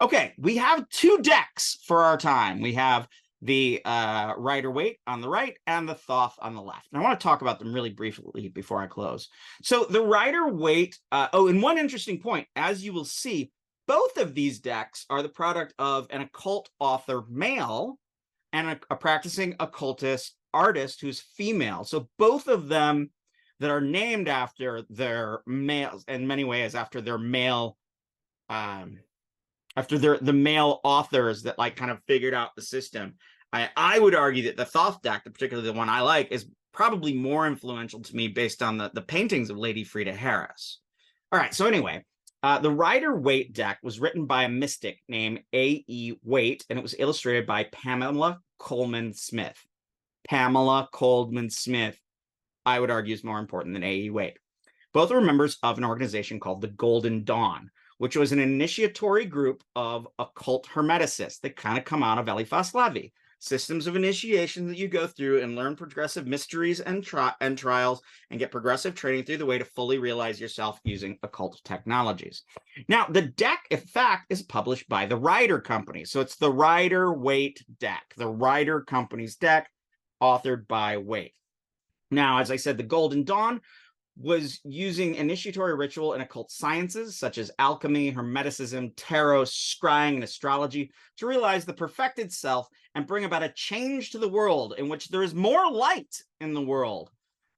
Okay, we have two decks for our time. We have the Rider-Waite on the right and the Thoth on the left. And I want to talk about them really briefly before I close. So the Rider-Waite, and one interesting point, as you will see, both of these decks are the product of an occult author male and a practicing occultist artist who's female. So both of them that are named after their males, in many ways after their male after the male authors that like kind of figured out the system. I would argue that the Thoth deck, particularly the one I like, is probably more influential to me based on the paintings of Lady Frida Harris. All right, so anyway, the Rider-Waite deck was written by a mystic named A.E. Waite, and it was illustrated by Pamela Colman Smith. Pamela Colman Smith, I would argue, is more important than A.E. Waite. Both were members of an organization called the Golden Dawn, which was an initiatory group of occult hermeticists that kind of come out of Eliphas Levi. Systems of initiation that you go through and learn progressive mysteries and trials and get progressive training through the way to fully realize yourself using occult technologies. Now, the deck, in fact, is published by the Rider Company. So it's the Rider-Waite deck, the Rider Company's deck, authored by Waite. Now, as I said, the Golden Dawn was using initiatory ritual and occult sciences such as alchemy, hermeticism, tarot, scrying, and astrology to realize the perfected self and bring about a change to the world in which there is more light in the world,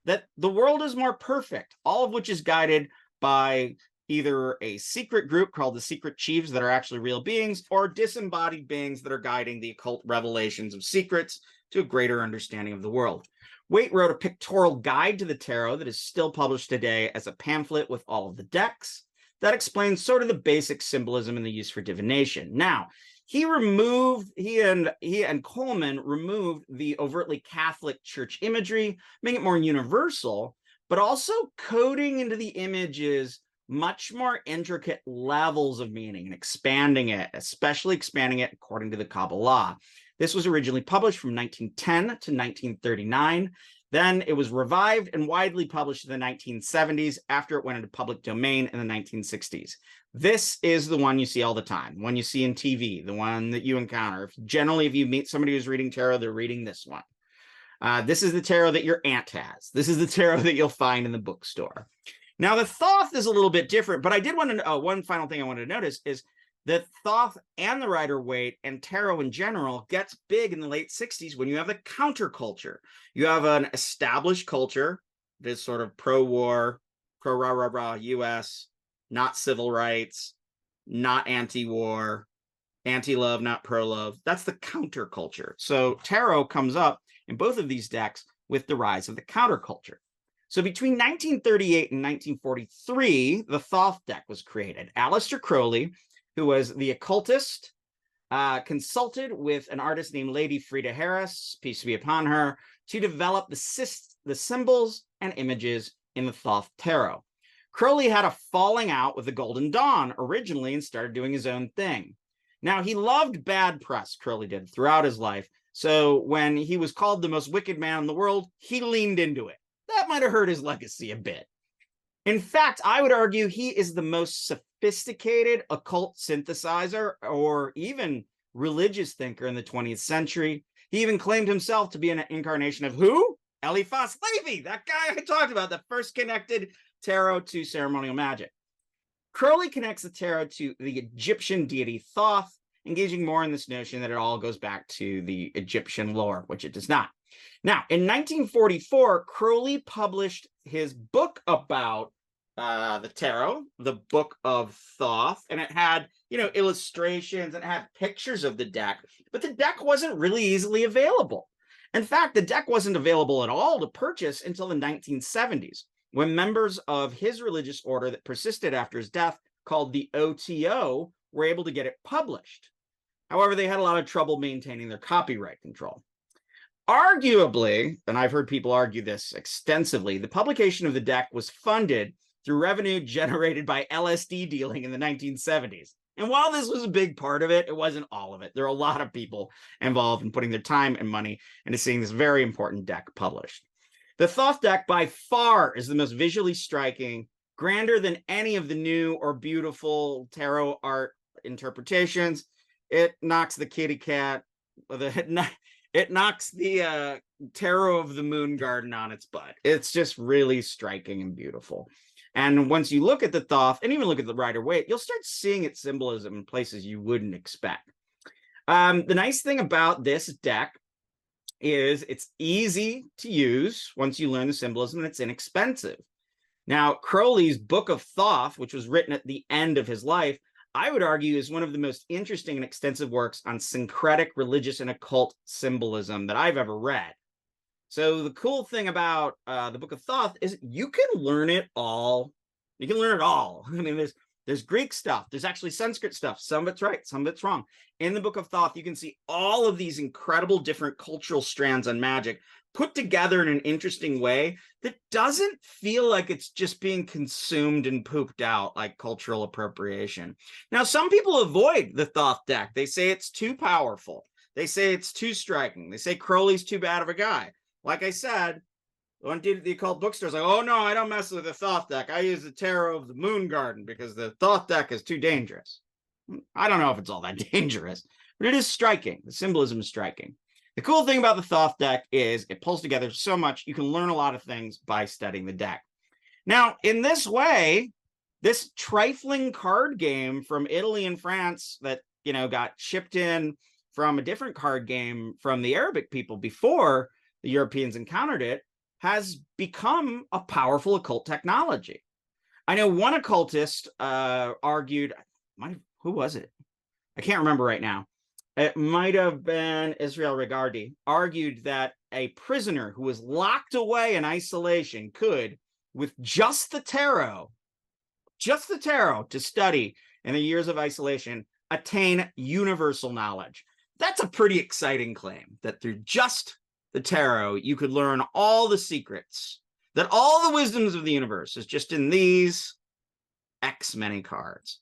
that the world is more perfect, all of which is guided by either a secret group called the Secret Chiefs that are actually real beings or disembodied beings that are guiding the occult revelations of secrets to a greater understanding of the world. Waite wrote a pictorial guide to the tarot that is still published today as a pamphlet with all of the decks that explains sort of the basic symbolism and the use for divination. Now, he and Coleman removed the overtly Catholic Church imagery, making it more universal, but also coding into the images much more intricate levels of meaning and expanding it, especially expanding it according to the Kabbalah. This was originally published from 1910 to 1939. Then it was revived and widely published in the 1970s after it went into public domain in the 1960s. This is the one you see all the time, the one you see in TV, the one that you encounter. Generally, if you meet somebody who's reading tarot, they're reading this one. This is the tarot that your aunt has. This is the tarot that you'll find in the bookstore. Now, the Thoth is a little bit different, but I did want to, one final thing I wanted to notice is that Thoth and the Rider-Waite and tarot in general gets big in the late 60s when you have the counterculture. You have an established culture that is sort of pro-war, pro-rah-rah-rah US, not civil rights, not anti-war, anti-love, not pro-love. That's the counterculture. So tarot comes up in both of these decks with the rise of the counterculture. So between 1938 and 1943, the Thoth deck was created. Aleister Crowley, who was the occultist, consulted with an artist named Lady Frida Harris, peace be upon her, to develop the symbols and images in the Thoth tarot. Crowley had a falling out with the Golden Dawn originally and started doing his own thing. Now, he loved bad press, Crowley did, throughout his life. So when he was called the most wicked man in the world, he leaned into it. That might have hurt his legacy a bit. In fact, I would argue he is the most sophisticated occult synthesizer or even religious thinker in the 20th century. He even claimed himself to be an incarnation of who? Eliphas Levi, that guy I talked about that first connected tarot to ceremonial magic. Crowley connects the tarot to the Egyptian deity Thoth, engaging more in this notion that it all goes back to the Egyptian lore, which it does not. Now, in 1944, Crowley published his book about the tarot, the Book of Thoth, and it had, illustrations and it had pictures of the deck, but the deck wasn't really easily available. In fact, the deck wasn't available at all to purchase until the 1970s, when members of his religious order that persisted after his death, called the OTO, were able to get it published. However, they had a lot of trouble maintaining their copyright control. Arguably, and I've heard people argue this extensively, the publication of the deck was funded through revenue generated by LSD dealing in the 1970s. And while this was a big part of it, it wasn't all of it. There are a lot of people involved in putting their time and money into seeing this very important deck published. The Thoth deck by far is the most visually striking, grander than any of the new or beautiful tarot art interpretations. It knocks the kitty cat, it knocks the tarot of the moon garden on its butt. It's just really striking and beautiful. And once you look at the Thoth and even look at the Rider-Waite, you'll start seeing its symbolism in places you wouldn't expect. The nice thing about this deck is it's easy to use once you learn the symbolism, and it's inexpensive. Now, Crowley's Book of Thoth, which was written at the end of his life, I would argue is one of the most interesting and extensive works on syncretic religious and occult symbolism that I've ever read. So the cool thing about the Book of Thoth is you can learn it all. You can learn it all. I mean, there's Greek stuff. There's actually Sanskrit stuff. Some of it's right, some of it's wrong. In the Book of Thoth, you can see all of these incredible different cultural strands on magic put together in an interesting way that doesn't feel like it's just being consumed and pooped out like cultural appropriation. Now, some people avoid the Thoth deck. They say it's too powerful. They say it's too striking. They say Crowley's too bad of a guy. Like I said, one dude at the occult bookstore's like, oh no, I don't mess with the Thoth deck. I use the tarot of the moon garden because the Thoth deck is too dangerous. I don't know if it's all that dangerous, but it is striking. The symbolism is striking. The cool thing about the Thoth deck is it pulls together so much. You can learn a lot of things by studying the deck. Now, in this way, this trifling card game from Italy and France that, you know, got shipped in from a different card game from the Arabic people before the Europeans encountered it, has become a powerful occult technology. I know one occultist argued, who was it? I can't remember right now. It might have been Israel Regardi, argued that a prisoner who was locked away in isolation could, with just the tarot to study in the years of isolation, attain universal knowledge. That's a pretty exciting claim, that through just the tarot, you could learn all the secrets, that all the wisdoms of the universe is just in these X many cards.